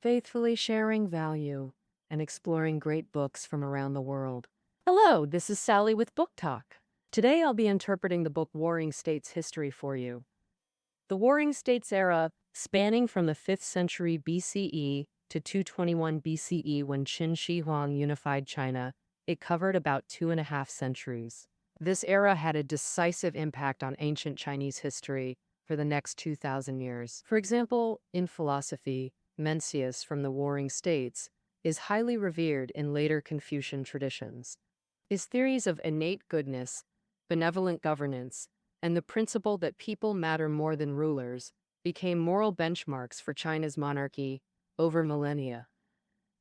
faithfully sharing value and exploring great books from around the world. Hello, this is Sally with Book Talk. Today I'll be interpreting the book Warring States History for you. The Warring States era, spanning from the 5th century BCE to 221 BCE when Qin Shi Huang unified China, it covered about 2.5 centuries. This era had a decisive impact on ancient Chinese history for the next 2,000 years. For example, in philosophy, Mencius from the Warring States is highly revered in later Confucian traditions. His theories of innate goodness, benevolent governance, and the principle that people matter more than rulers became moral benchmarks for China's monarchy over millennia.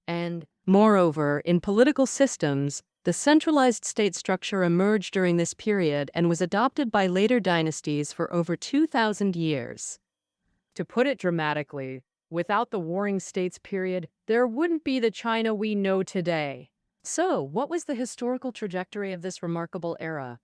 And, moreover, in political systems, the centralized state structure emerged during this period and was adopted by later dynasties for over 2,000 years. To put it dramatically, without the Warring States period, there wouldn't be the China we know today. So, what was the historical trajectory of this remarkable era?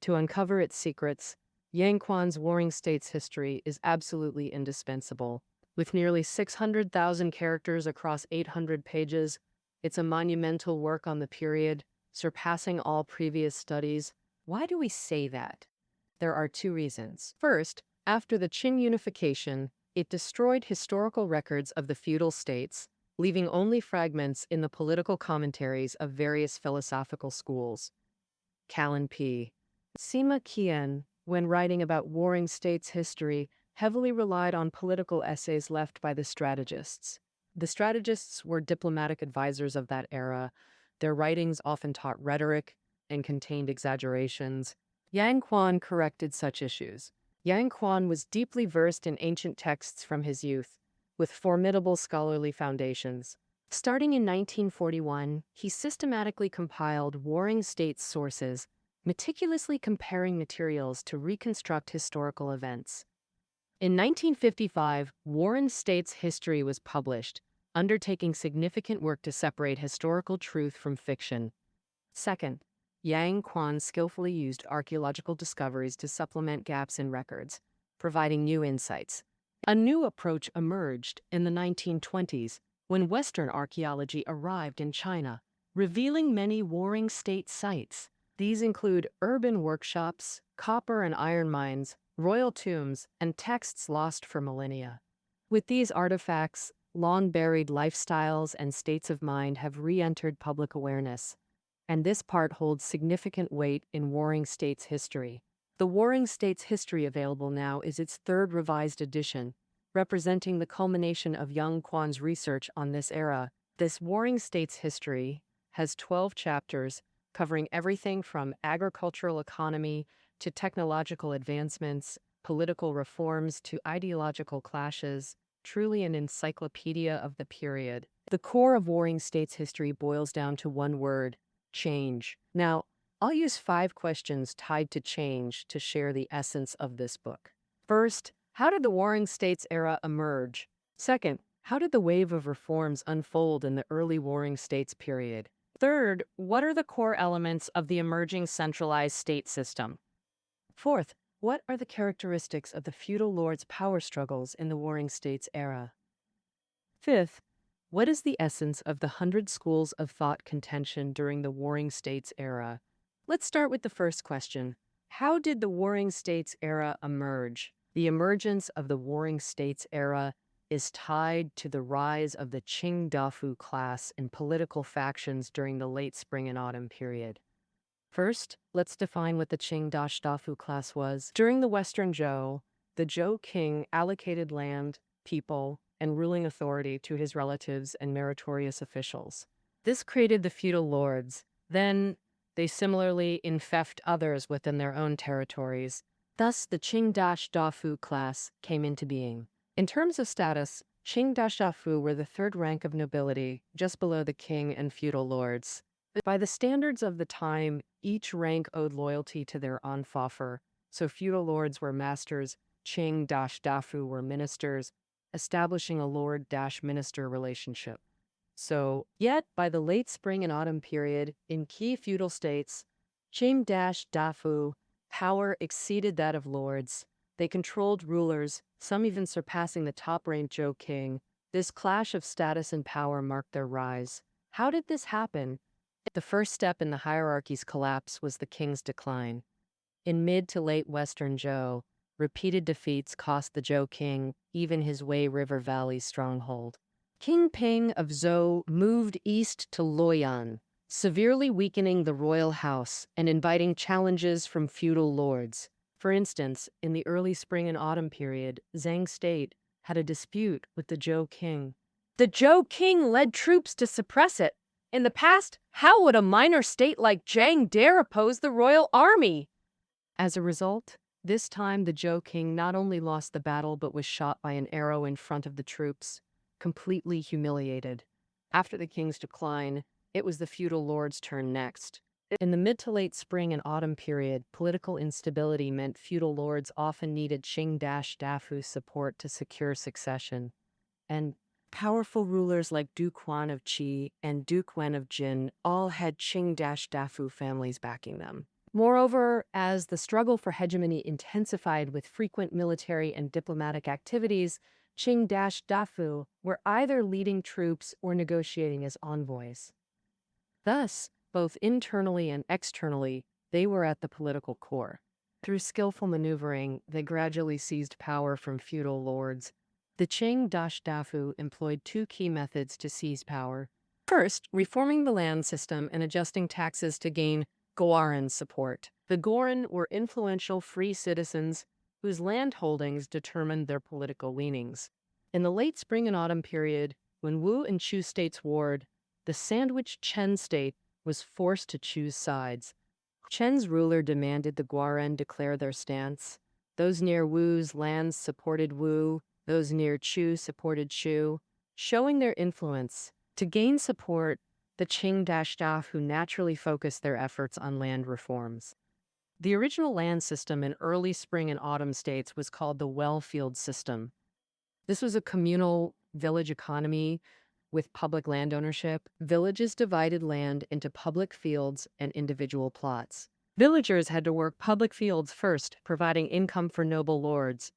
To uncover its secrets, Yang Quan's Warring States history is absolutely indispensable. With nearly 600,000 characters across 800 pages, it's a monumental work on the period, surpassing all previous studies. Why do we say that? There are two reasons. First, after the Qing unification, it destroyed historical records of the feudal states, leaving only fragments in the political commentaries of various philosophical schools. Callan P. Sima Qian, when writing about Warring States history, heavily relied on political essays left by the strategists. The strategists were diplomatic advisors of that era. Their writings often taught rhetoric and contained exaggerations. Yang Quan corrected such issues. Yang Quan was deeply versed in ancient texts from his youth, with formidable scholarly foundations. Starting in 1941, he systematically compiled Warring States sources, meticulously comparing materials to reconstruct historical events. In 1955, Warring States History was published, undertaking significant work to separate historical truth from fiction. Second, Yang Quan skillfully used archaeological discoveries to supplement gaps in records, providing new insights. A new approach emerged in the 1920s when Western archaeology arrived in China, revealing many Warring States sites. These include urban workshops, copper and iron mines, royal tombs, and texts lost for millennia. With these artifacts, long-buried lifestyles and states of mind have re-entered public awareness, and this part holds significant weight in Warring States history. The Warring States history available now is its third revised edition, representing the culmination of Yang Quan's research on this era. This Warring States history has 12 chapters covering everything from agricultural economy to technological advancements, political reforms to ideological clashes, truly an encyclopedia of the period. The core of Warring States history boils down to one word: change. Now, I'll use 5 questions tied to change to share the essence of this book. First, how did the Warring States era emerge? Second, how did the wave of reforms unfold in the early Warring States period? Third, what are the core elements of the emerging centralized state system? Fourth, what are the characteristics of the feudal lords' power struggles in the Warring States era? Fifth, what is the essence of the 100 schools of thought contention during the Warring States era? Let's start with the first question. How did the Warring States era emerge? The emergence of the Warring States era is tied to the rise of the Qing Dafu class in political factions during the late spring and autumn period. First, let's define what the Qing Dafu class was. During the Western Zhou, the Zhou king allocated land, people, and ruling authority to his relatives and meritorious officials. This created the feudal lords. Then, they similarly infeft others within their own territories. Thus, the Qing Dafu class came into being. In terms of status, Qing Dafu were the third rank of nobility, just below the king and feudal lords. By the standards of the time, each rank owed loyalty to their anfafer, so feudal lords were masters, Qing Dafu were ministers, establishing a lord-minister relationship. Yet, by the late spring and autumn period, in key feudal states, Qing Dafu power exceeded that of lords. They controlled rulers, some even surpassing the top-ranked Zhou king, This clash of status and power marked their rise. How did this happen? The first step in the hierarchy's collapse was the king's decline. In mid to late Western Zhou, repeated defeats cost the Zhou king even his Wei River Valley stronghold. King Ping of Zhou moved east to Luoyang, severely weakening the royal house and inviting challenges from feudal lords. For instance, in the early spring and autumn period, Zhang state had a dispute with the Zhou king. The Zhou king led troops to suppress it. In the past, how would a minor state like Zhang dare oppose the royal army? As a result, this time the Zhou king not only lost the battle but was shot by an arrow in front of the troops, completely humiliated. After the king's decline, it was the feudal lord's turn next. In the mid to late spring and autumn period, political instability meant feudal lords often needed Qing-Dafu support to secure succession. And powerful rulers like Duke Huan of Qi and Duke Wen of Jin all had Qing-Dafu families backing them. Moreover, as the struggle for hegemony intensified with frequent military and diplomatic activities, Qing-Dafu were either leading troops or negotiating as envoys. Thus, both internally and externally, they were at the political core. Through skillful maneuvering, they gradually seized power from feudal lords. The Qing-Dafu employed two key methods to seize power. First, reforming the land system and adjusting taxes to gain Guoran support. The Guoran were influential free citizens whose land holdings determined their political leanings. In the late spring and autumn period, when Wu and Chu states warred, the sandwiched Chen state was forced to choose sides. Chen's ruler demanded the Guoran declare their stance. Those near Wu's lands supported Wu, those near Chu supported Chu, showing their influence. To gain support, the Qing-Dafu naturally focused their efforts on land reforms. The original land system in early spring and autumn states was called the well-field system. This was a communal village economy with public land ownership. Villages divided land into public fields and individual plots. Villagers had to work public fields first, providing income for noble lords.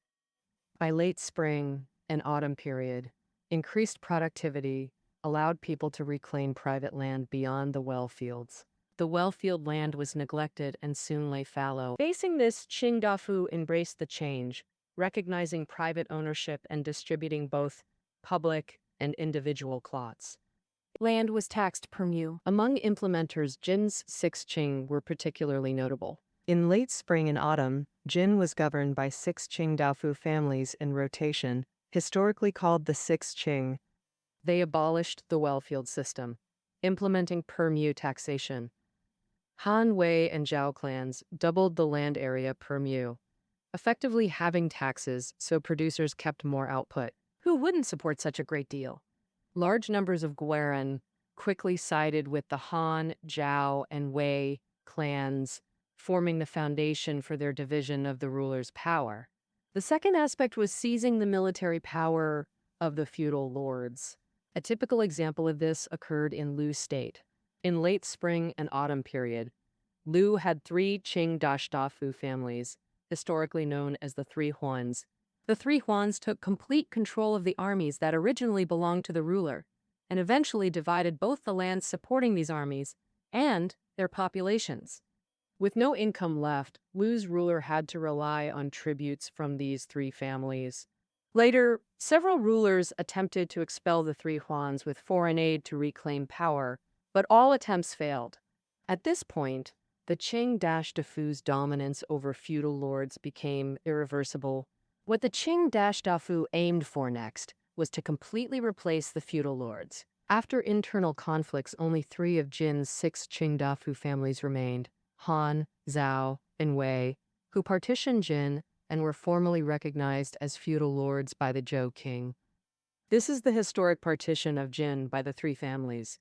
By late spring and autumn period, increased productivity allowed people to reclaim private land beyond the well fields. The well-field land was neglected and soon lay fallow. Facing this, Qing-Dafu embraced the change, recognizing private ownership and distributing both public and individual plots. Land was taxed per mu. Among implementers, Jin's six Qing were particularly notable. In late spring and autumn, Jin was governed by six Qing-Dafu families in rotation, historically called the Six Qing. They abolished the well-field system, implementing per mu taxation. Han, Wei, and Zhao clans doubled the land area per mu, effectively halving taxes so producers kept more output. Who wouldn't support such a great deal? Large numbers of Guoran quickly sided with the Han, Zhao, and Wei clans, forming the foundation for their division of the ruler's power. The second aspect was seizing the military power of the feudal lords. A typical example of this occurred in Lu state. In late spring and autumn period, Lu had three Qing-Dafu families, historically known as the Three Huans. The Three Huans took complete control of the armies that originally belonged to the ruler, and eventually divided both the lands supporting these armies and their populations. With no income left, Lu's ruler had to rely on tributes from these three families. Later, several rulers attempted to expel the Three Huans with foreign aid to reclaim power, but all attempts failed. At this point, the Qing-Dafu's dominance over feudal lords became irreversible. What the Qing-Dafu aimed for next was to completely replace the feudal lords. After internal conflicts, only three of Jin's six Qing-Dafu families remained: Han, Zhao, and Wei, who partitioned Jin and were formally recognized as feudal lords by the Zhou king. This is the historic partition of Jin by the three families.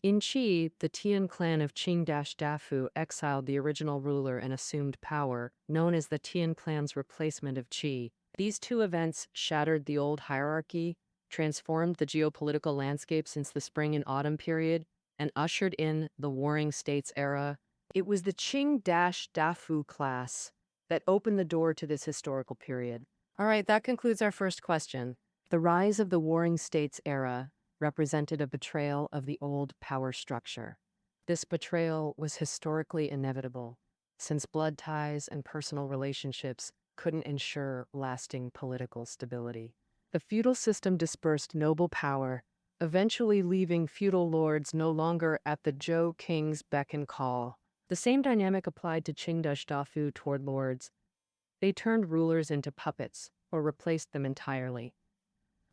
In Qi, the Tian clan of Qing-Dafu exiled the original ruler and assumed power, known as the Tian clan's replacement of Qi. These two events shattered the old hierarchy, transformed the geopolitical landscape since the spring and autumn period, and ushered in the Warring States era. It was the Qing-Dafu class that opened the door to this historical period. All right, that concludes our first question. The rise of the Warring States era represented a betrayal of the old power structure. This betrayal was historically inevitable, since blood ties and personal relationships couldn't ensure lasting political stability. The feudal system dispersed noble power, eventually leaving feudal lords no longer at the Zhou king's beck and call. The same dynamic applied to Qingde Dafu toward lords. They turned rulers into puppets or replaced them entirely.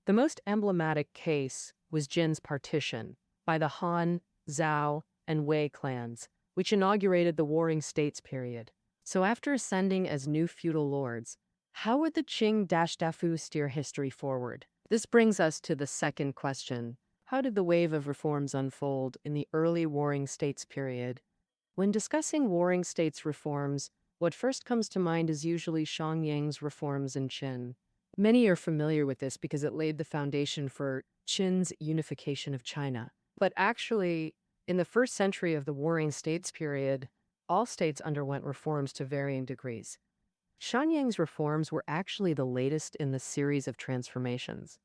The most emblematic case was Jin's partition by the Han, Zhao, and Wei clans, which inaugurated the Warring States period. So after ascending as new feudal lords, how would the Qing-Dafu steer history forward? This brings us to the second question. How did the wave of reforms unfold in the early Warring States period? When discussing Warring States reforms, what first comes to mind is usually Xiangyang's reforms in Qin. Many are familiar with this because it laid the foundation for Qin's unification of China. But actually, in the first century of the Warring States period, all states underwent reforms to varying degrees. Xiangyang's reforms were actually the latest in the series of transformations.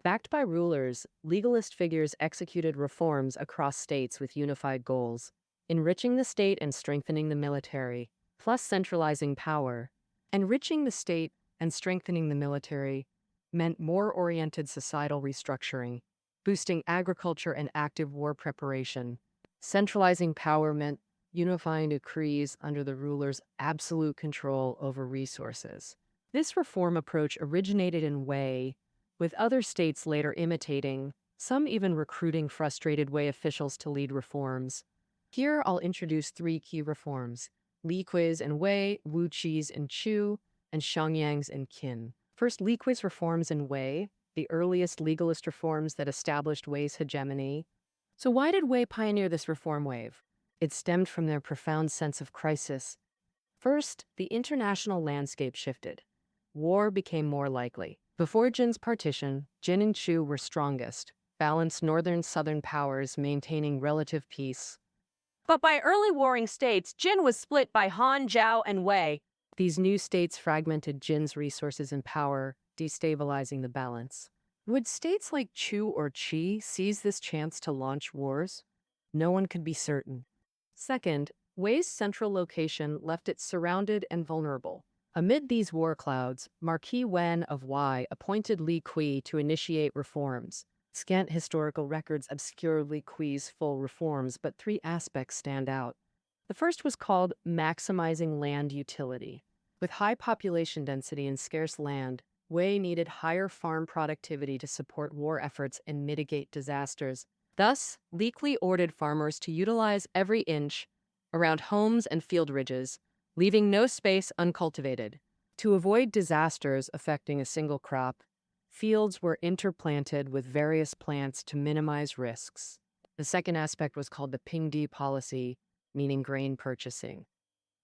Backed by rulers, legalist figures executed reforms across states with unified goals, enriching the state and strengthening the military, plus centralizing power. Enriching the state and strengthening the military meant more oriented societal restructuring, boosting agriculture and active war preparation. Centralizing power meant unifying decrees under the ruler's absolute control over resources. This reform approach originated in Wei, with other states later imitating, some even recruiting frustrated Wei officials to lead reforms. Here I'll introduce three key reforms: Li Kui's in Wei, Wu Qi's in Chu, and Xiangyang's in Qin. First, Li Kui's reforms in Wei, the earliest legalist reforms that established Wei's hegemony. So why did Wei pioneer this reform wave? It stemmed from their profound sense of crisis. First, the international landscape shifted. War became more likely. Before Jin's partition, Jin and Chu were strongest, balanced northern-southern powers maintaining relative peace. But by early Warring States, Jin was split by Han, Zhao, and Wei. These new states fragmented Jin's resources and power, destabilizing the balance. Would states like Chu or Qi seize this chance to launch wars? No one could be certain. Second, Wei's central location left it surrounded and vulnerable. Amid these war clouds, Marquis Wen of Wei appointed Li Kui to initiate reforms. Scant historical records obscure Li Kui's full reforms, but three aspects stand out. The first was called maximizing land utility. With high population density and scarce land, Wei needed higher farm productivity to support war efforts and mitigate disasters. Thus, Li Kui ordered farmers to utilize every inch around homes and field ridges, leaving no space uncultivated. To avoid disasters affecting a single crop, fields were interplanted with various plants to minimize risks. The second aspect was called the Pingdi policy, meaning grain purchasing.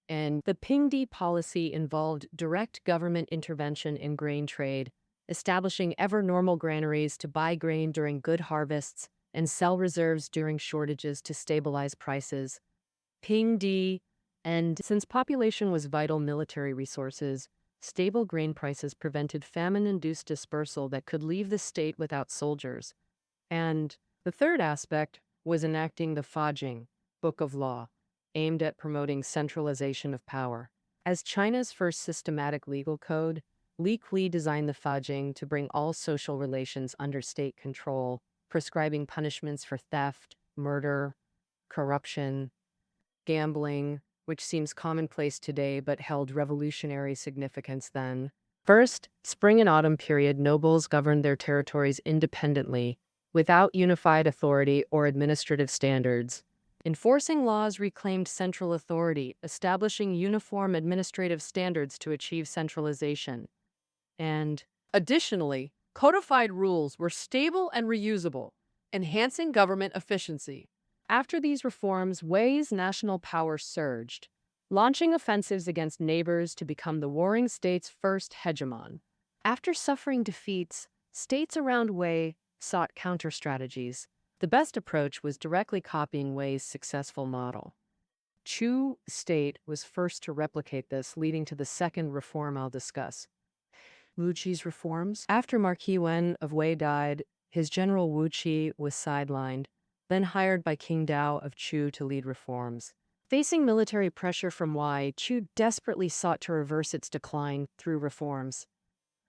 And the Pingdi policy involved direct government intervention in grain trade, establishing ever-normal granaries to buy grain during good harvests and sell reserves during shortages to stabilize prices. Pingdi, and since population was vital military resources, stable grain prices prevented famine-induced dispersal that could leave the state without soldiers. And the third aspect was enacting the Fajing, Book of Law, aimed at promoting centralization of power. As China's first systematic legal code, Li Kui designed the Fajing to bring all social relations under state control, prescribing punishments for theft, murder, corruption, gambling, which seems commonplace today but held revolutionary significance then. First, spring and autumn period, nobles governed their territories independently, without unified authority or administrative standards. Enforcing laws reclaimed central authority, establishing uniform administrative standards to achieve centralization. And additionally, codified rules were stable and reusable, enhancing government efficiency. After these reforms, Wei's national power surged, launching offensives against neighbors to become the Warring States' first hegemon. After suffering defeats, states around Wei sought counter-strategies. The best approach was directly copying Wei's successful model. Chu state was first to replicate this, leading to the second reform I'll discuss. Wu Qi's reforms? After Marquis Wen of Wei died, his general Wu Qi was sidelined, then hired by King Dao of Chu to lead reforms. Facing military pressure from Wei, Chu desperately sought to reverse its decline through reforms.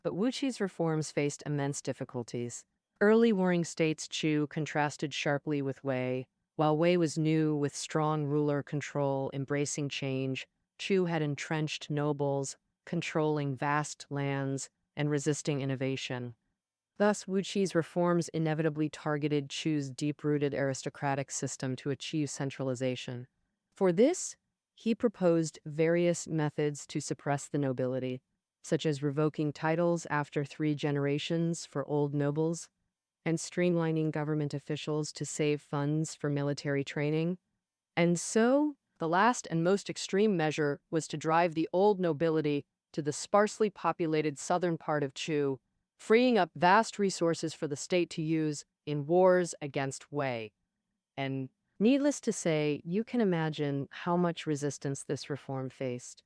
But Wu Qi's reforms faced immense difficulties. Early warring states Chu contrasted sharply with Wei. While Wei was new with strong ruler control, embracing change, Chu had entrenched nobles, controlling vast lands, and resisting innovation. Thus, Wu Qi's reforms inevitably targeted Chu's deep-rooted aristocratic system to achieve centralization. For this, he proposed various methods to suppress the nobility, such as revoking titles after 3 generations for old nobles, and streamlining government officials to save funds for military training. And so, the last and most extreme measure was to drive the old nobility to the sparsely populated southern part of Chu, freeing up vast resources for the state to use in wars against Wei. And needless to say, you can imagine how much resistance this reform faced.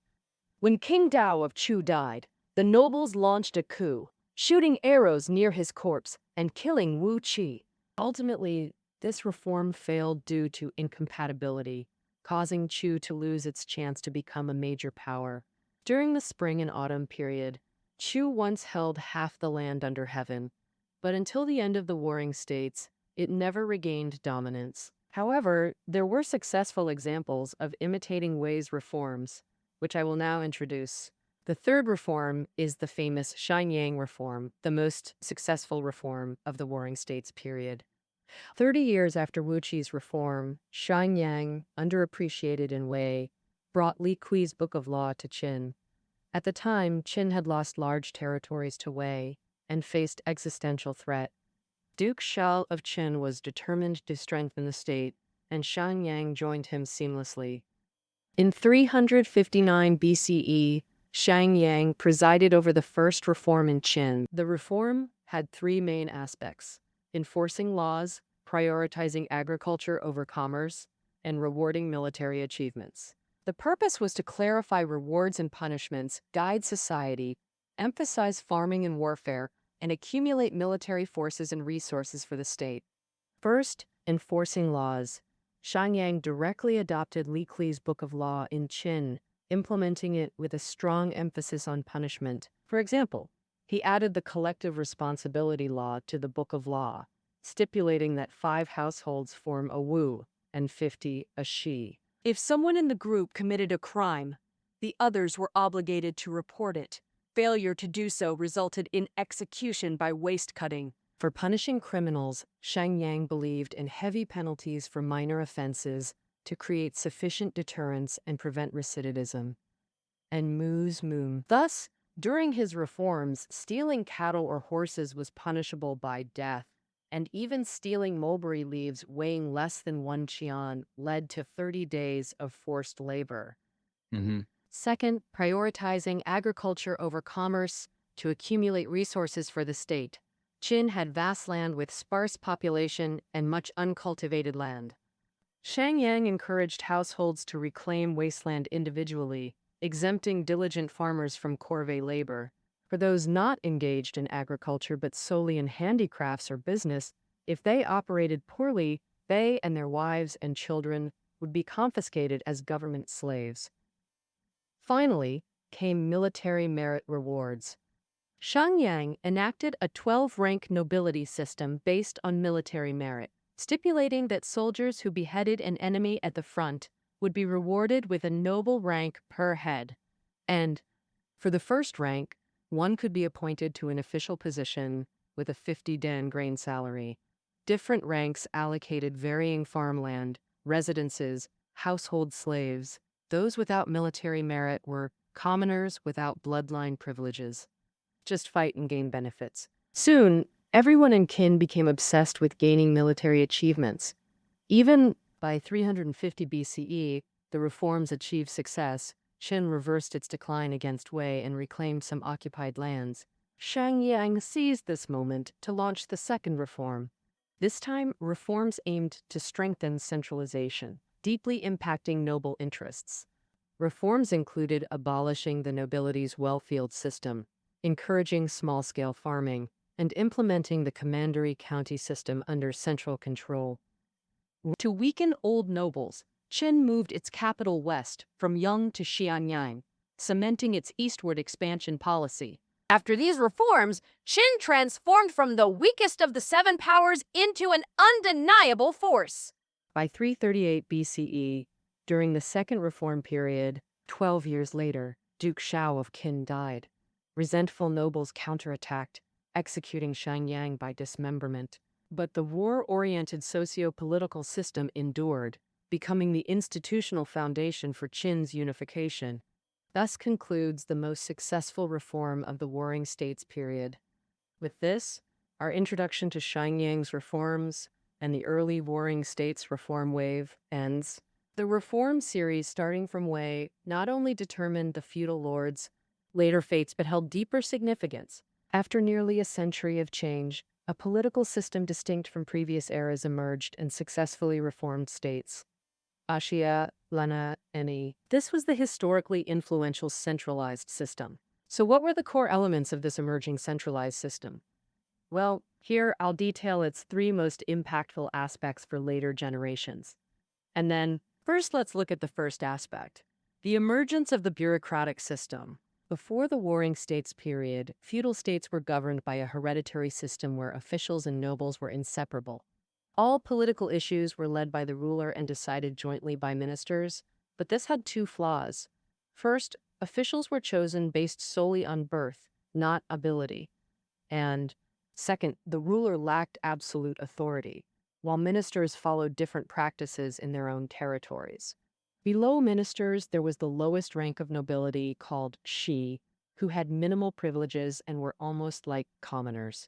When King Dao of Chu died, the nobles launched a coup, shooting arrows near his corpse and killing Wu Qi. Ultimately, this reform failed due to incompatibility, causing Chu to lose its chance to become a major power. During the spring and autumn period, Chu once held half the land under heaven, but until the end of the Warring States, it never regained dominance. However, there were successful examples of imitating Wei's reforms, which I will now introduce. The third reform is the famous Xianyang reform, the most successful reform of the Warring States period. 30 years after Wu Qi's reform, Xianyang, underappreciated in Wei, brought Li Kui's Book of Law to Qin. At the time, Qin had lost large territories to Wei and faced existential threat. Duke Shao of Qin was determined to strengthen the state, and Xianyang joined him seamlessly. In 359 BCE, Xianyang presided over the first reform in Qin. The reform had 3 main aspects: enforcing laws, prioritizing agriculture over commerce, and rewarding military achievements. The purpose was to clarify rewards and punishments, guide society, emphasize farming and warfare, and accumulate military forces and resources for the state. First, enforcing laws. Xianyang directly adopted Li Kui's Book of Law in Qin, implementing it with a strong emphasis on punishment. For example, he added the collective responsibility law to the Book of Law, stipulating that 5 households form a wu and 50 a shi. If someone in the group committed a crime, the others were obligated to report it. Failure to do so resulted in execution by waist cutting. For punishing criminals, Xianyang believed in heavy penalties for minor offenses to create sufficient deterrence and prevent recidivism. And Mu's Moon. Thus, during his reforms, stealing cattle or horses was punishable by death, and even stealing mulberry leaves weighing less than 1 qian led to 30 days of forced labor. Second, prioritizing agriculture over commerce to accumulate resources for the state. Qin had vast land with sparse population and much uncultivated land. Xianyang encouraged households to reclaim wasteland individually, exempting diligent farmers from corvée labor. For those not engaged in agriculture but solely in handicrafts or business, if they operated poorly, they and their wives and children would be confiscated as government slaves. Finally, came military merit rewards. Xianyang enacted a 12-rank nobility system based on military merit, stipulating that soldiers who beheaded an enemy at the front would be rewarded with a noble rank per head. And, for the first rank, one could be appointed to an official position with a 50 den grain salary. Different ranks allocated varying farmland, residences, household slaves. Those without military merit were commoners without bloodline privileges. Just fight and gain benefits. Soon, everyone in Qin became obsessed with gaining military achievements. Even by 350 BCE, the reforms achieved success. Qin reversed its decline against Wei and reclaimed some occupied lands. Xianyang seized this moment to launch the second reform. This time, reforms aimed to strengthen centralization, deeply impacting noble interests. Reforms included abolishing the nobility's well-field system, encouraging small-scale farming, and implementing the commandery county system under central control. To weaken old nobles, Qin moved its capital west from Yang to Xianyang, cementing its eastward expansion policy. After these reforms, Qin transformed from the weakest of the seven powers into an undeniable force. By 338 BCE, during the Second Reform period, 12 years later, Duke Shao of Qin died. Resentful nobles counterattacked, executing Xianyang by dismemberment. But the war-oriented socio-political system endured, becoming the institutional foundation for Qin's unification. Thus concludes the most successful reform of the Warring States period. With this, our introduction to Xianyang's reforms and the early Warring States reform wave ends. The reform series starting from Wei not only determined the feudal lords' later fates but held deeper significance. After nearly a century of change, a political system distinct from previous eras emerged and successfully reformed states. Ashia, Lana, Eni. This was the historically influential centralized system. So what were the core elements of this emerging centralized system? Well, here I'll detail its three most impactful aspects for later generations. And then, first let's look at the first aspect, the emergence of the bureaucratic system. Before the Warring States period, feudal states were governed by a hereditary system where officials and nobles were inseparable. All political issues were led by the ruler and decided jointly by ministers, but this had two flaws. First, officials were chosen based solely on birth, not ability. And second, the ruler lacked absolute authority, while ministers followed different practices in their own territories. Below ministers, there was the lowest rank of nobility called shi, who had minimal privileges and were almost like commoners.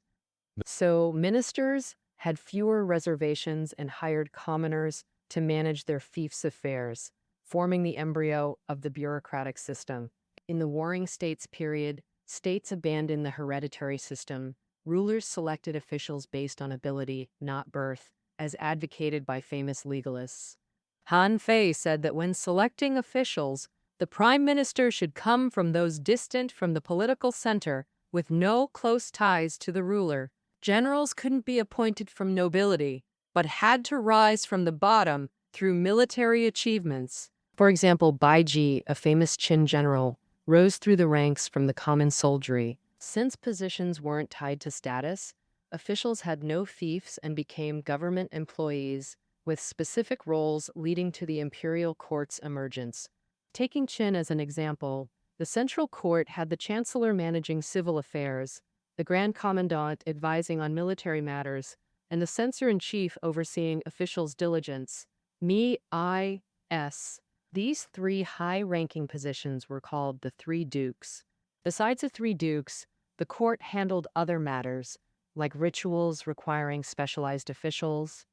So ministers had fewer reservations and hired commoners to manage their fiefs' affairs, forming the embryo of the bureaucratic system. In the Warring States period, states abandoned the hereditary system. Rulers selected officials based on ability, not birth, as advocated by famous legalists. Han Fei said that when selecting officials, the prime minister should come from those distant from the political center with no close ties to the ruler. Generals couldn't be appointed from nobility, but had to rise from the bottom through military achievements. For example, Baiji, a famous Qin general, rose through the ranks from the common soldiery. Since positions weren't tied to status, officials had no fiefs and became government employees with specific roles leading to the imperial court's emergence. Taking Qin as an example, the central court had the chancellor managing civil affairs, the Grand Commandant advising on military matters, and the censor-in-chief overseeing officials' diligence. These three high-ranking positions were called the Three Dukes. Besides the Three Dukes, the court handled other matters, like rituals requiring specialized officials,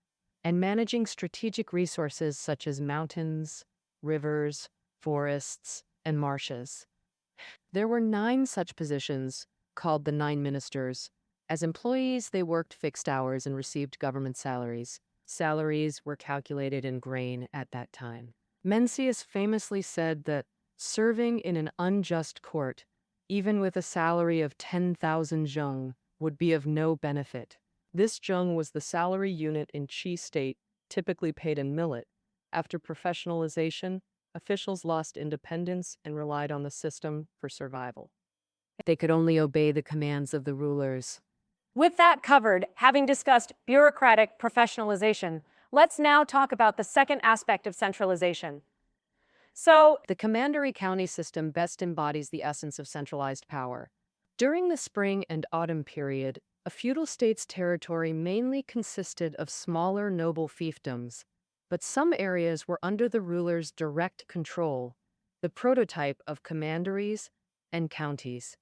and managing strategic resources such as mountains, rivers, forests, and marshes. There were 9 such positions, called the 9 ministers. As employees, they worked fixed hours and received government salaries. Salaries were calculated in grain at that time. Mencius famously said that serving in an unjust court, even with a salary of 10,000 zheng, would be of no benefit. This zheng was the salary unit in Qi state, typically paid in millet. After professionalization, officials lost independence and relied on the system for survival. They could only obey the commands of the rulers. With that covered, having discussed bureaucratic professionalization, let's now talk about the second aspect of centralization. The commandery county system best embodies the essence of centralized power. During the spring and autumn period, a feudal state's territory mainly consisted of smaller noble fiefdoms, but some areas were under the ruler's direct control, the prototype of commanderies and counties.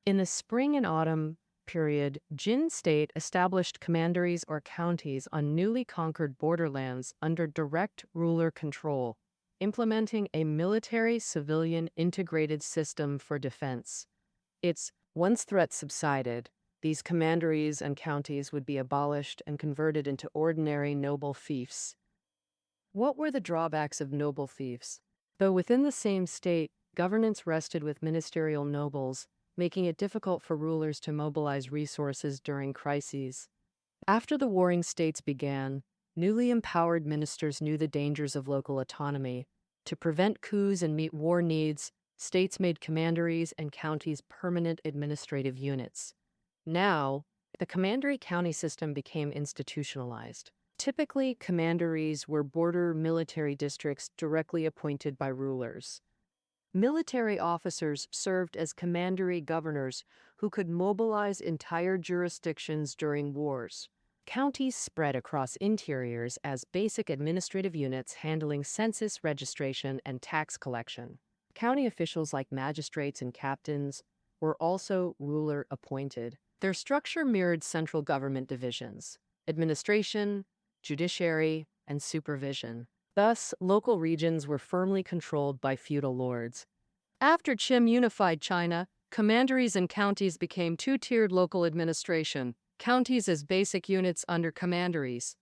In the spring and autumn period, Jin state established commanderies or counties on newly conquered borderlands under direct ruler control, implementing a military-civilian integrated system for defense. Once threats subsided, these commanderies and counties would be abolished and converted into ordinary noble fiefs. What were the drawbacks of noble fiefs? Though within the same state, governance rested with ministerial nobles, making it difficult for rulers to mobilize resources during crises. After the warring states began, newly empowered ministers knew the dangers of local autonomy. To prevent coups and meet war needs, states made commanderies and counties permanent administrative units. Now, the commandery county system became institutionalized. Typically, commanderies were border military districts directly appointed by rulers. Military officers served as commandery governors who could mobilize entire jurisdictions during wars. Counties spread across interiors as basic administrative units handling census registration and tax collection. County officials like magistrates and captains were also ruler appointed. Their structure mirrored central government divisions: administration, judiciary, and supervision. Thus, local regions were firmly controlled by feudal lords. After Qin unified China, commanderies and counties became two-tiered local administration, counties as basic units under commanderies.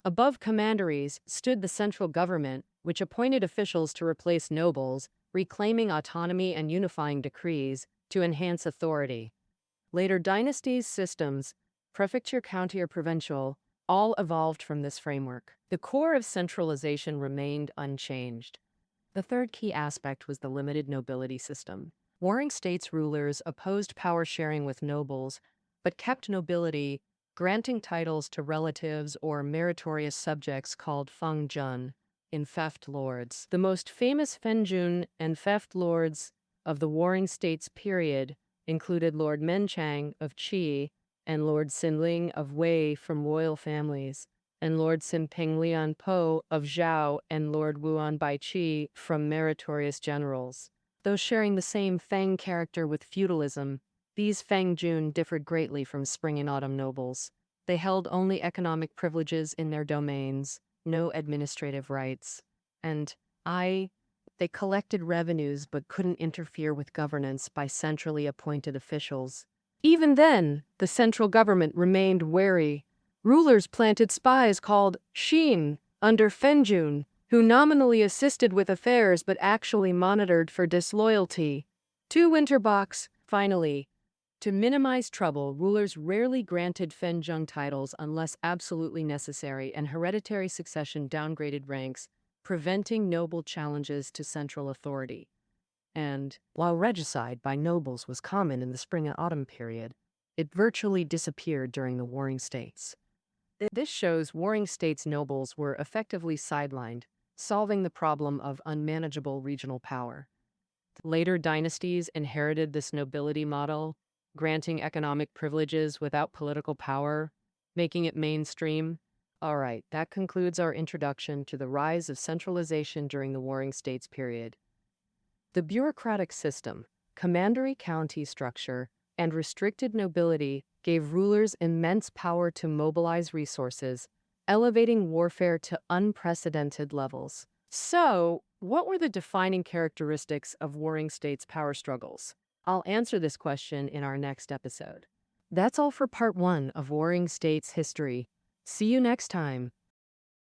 Above commanderies stood the central government, which appointed officials to replace nobles, reclaiming autonomy and unifying decrees to enhance authority. Later dynasties, systems, prefecture, county, or provincial, all evolved from this framework. The core of centralization remained unchanged. The third key aspect was the limited nobility system. Warring states' rulers opposed power sharing with nobles, but kept nobility, granting titles to relatives or meritorious subjects called fengjun, enfeoffed lords. The most famous fengjun and enfeoffed lords of the Warring States period included Lord Menchang of Qi and Lord Xinling of Wei from royal families, and Lord Xinping Lian Po of Zhao and Lord Wuan Baiqi from meritorious generals. Though sharing the same Feng character with feudalism, these Fengjun differed greatly from spring and autumn nobles. They held only economic privileges in their domains, no administrative rights, and they collected revenues but couldn't interfere with governance by centrally appointed officials. Even then, the central government remained wary. Rulers planted spies called Xin under Fengjun, who nominally assisted with affairs but actually monitored for disloyalty. To Winterbox, finally, to minimize trouble, rulers rarely granted Fengjun titles unless absolutely necessary, and hereditary succession downgraded ranks, preventing noble challenges to central authority. And while regicide by nobles was common in the spring and autumn period, it virtually disappeared during the Warring States. This shows Warring States nobles were effectively sidelined, solving the problem of unmanageable regional power. Later dynasties inherited this nobility model, granting economic privileges without political power, making it mainstream. All right, that concludes our introduction to the rise of centralization during the Warring States period. The bureaucratic system, commandery county structure, and restricted nobility gave rulers immense power to mobilize resources, elevating warfare to unprecedented levels. So, what were the defining characteristics of Warring States' power struggles? I'll answer this question in our next episode. That's all for part 1 of Warring States history. See you next time.